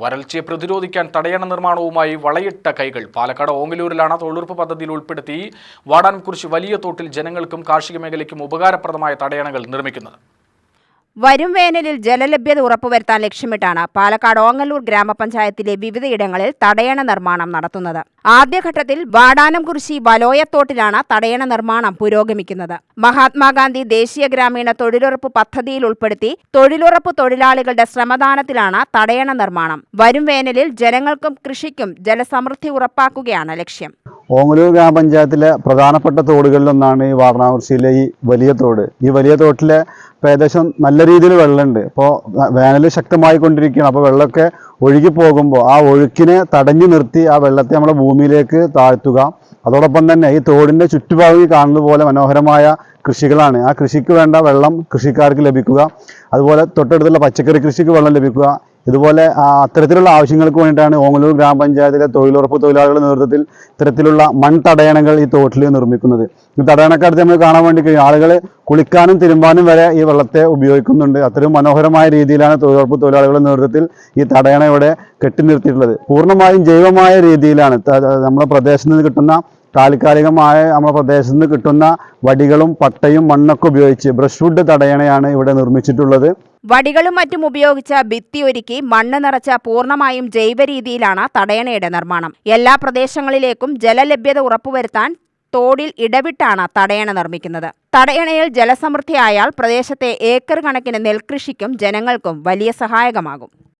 വരൾച്ചയെ പ്രതിരോധിക്കാൻ തടയണ നിർമ്മാണവുമായി വളയിട്ട കൈകൾ. പാലക്കാട് ഓങ്ങല്ലൂരിലാണ് തൊഴിലുറപ്പ് പദ്ധതിയിൽ ഉൾപ്പെടുത്തി വാടാനംകുറിശി വലിയ തോട്ടിൽ ജനങ്ങൾക്കും കാർഷിക മേഖലയ്ക്കും ഉപകാരപ്രദമായ തടയണകൾ നിർമ്മിക്കുന്നത്. വരും വേനലിൽ ജലലഭ്യത ഉറപ്പുവരുത്താൻ ലക്ഷ്യമിട്ടാണ് പാലക്കാട് ഓങ്ങല്ലൂർ ഗ്രാമപഞ്ചായത്തിലെ വിവിധയിടങ്ങളിൽ തടയണ നിർമ്മാണം നടത്തുന്നത്. ആദ്യഘട്ടത്തിൽ വാടാനംകുറിശി വലോയത്തോട്ടിലാണ് തടയണ നിർമ്മാണം പുരോഗമിക്കുന്നത്. മഹാത്മാഗാന്ധി ദേശീയ ഗ്രാമീണ തൊഴിലുറപ്പ് പദ്ധതിയിൽ ഉൾപ്പെടുത്തി തൊഴിലുറപ്പ് തൊഴിലാളികളുടെ ശ്രമദാനത്തിലാണ് തടയണ നിർമ്മാണം. വരും വേനലിൽ ജനങ്ങൾക്കും കൃഷിക്കും ജലസമൃദ്ധി ഉറപ്പാക്കുകയാണ് ലക്ഷ്യം. ഓങ്ങല്ലൂർ ഗ്രാമപഞ്ചായത്തിലെ പ്രധാനപ്പെട്ട തോടുകളിലൊന്നാണ് ഈ വാടാനംകുറിശിയിലെ ഈ വലിയ തോട്. ഈ വലിയ തോട്ടിലെ ഏകദേശം നല്ല രീതിയിൽ വെള്ളമുണ്ട്. ഇപ്പോൾ വേനൽ ശക്തമായി കൊണ്ടിരിക്കുകയാണ്. അപ്പോൾ വെള്ളമൊക്കെ ഒഴുകി പോകുമ്പോൾ ആ ഒഴുക്കിനെ തടഞ്ഞു നിർത്തി ആ വെള്ളത്തെ നമ്മുടെ ഭൂമിയിലേക്ക് താഴ്ത്തുക. അതോടൊപ്പം തന്നെ ഈ തോടിൻ്റെ ചുറ്റുഭാഗം കാണുന്നത് പോലെ മനോഹരമായ കൃഷികളാണ്. ആ കൃഷിക്ക് വേണ്ട വെള്ളം കൃഷിക്കാർക്ക് ലഭിക്കുക. അതുപോലെ തൊട്ടടുത്തുള്ള പച്ചക്കറി കൃഷിക്ക് വെള്ളം ലഭിക്കുക. ഇതുപോലെ അത്തരത്തിലുള്ള ആവശ്യങ്ങൾക്ക് വേണ്ടിയിട്ടാണ് ഓങ്ങല്ലൂർ ഗ്രാമപഞ്ചായത്തിലെ തൊഴിലുറപ്പ് തൊഴിലാളികളുടെ നേതൃത്വത്തിൽ ഇത്തരത്തിലുള്ള മൺതടയണകൾ ഈ തോട്ടിൽ നിർമ്മിക്കുന്നത്. ഈ തടയണക്കാലത്ത് നമ്മൾ കാണാൻ വേണ്ടി കഴിയും ആളുകൾ കുളിക്കാനും തിരുമ്പാനും വരെ ഈ വെള്ളത്തെ ഉപയോഗിക്കുന്നുണ്ട്. അത്രയും മനോഹരമായ രീതിയിലാണ് തൊഴിലുറപ്പ് തൊഴിലാളികളുടെ നേതൃത്വത്തിൽ ഈ തടയണ ഇവിടെ കെട്ടി നിർത്തിയിട്ടുള്ളത്. പൂർണ്ണമായും ജൈവമായ രീതിയിലാണ് നമ്മുടെ പ്രദേശത്ത് നിന്ന് കിട്ടുന്ന താൽക്കാലികമായ നമ്മുടെ പ്രദേശത്ത് നിന്ന് കിട്ടുന്ന വടികളും പട്ടയും മണ്ണൊക്കെ ഉപയോഗിച്ച് ബ്രഷ് വുഡ് തടയണയാണ് ഇവിടെ നിർമ്മിച്ചിട്ടുള്ളത്. വടികളും മറ്റും ഉപയോഗിച്ച ഭിത്തി ഒരുക്കി മണ്ണ് നിറച്ച പൂർണ്ണമായും ജൈവ രീതിയിലാണ് തടയണയുടെ നിർമ്മാണം. എല്ലാ പ്രദേശങ്ങളിലേക്കും ജലലഭ്യത ഉറപ്പുവരുത്താൻ തോടിൽ ഇടവിട്ടാണ് തടയണ നിർമ്മിക്കുന്നത്. തടയണയിൽ ജലസമൃദ്ധിയായാൽ പ്രദേശത്തെ ഏക്കർ കണക്കിന് നെൽകൃഷിക്കും ജനങ്ങൾക്കും വലിയ സഹായകമാകും.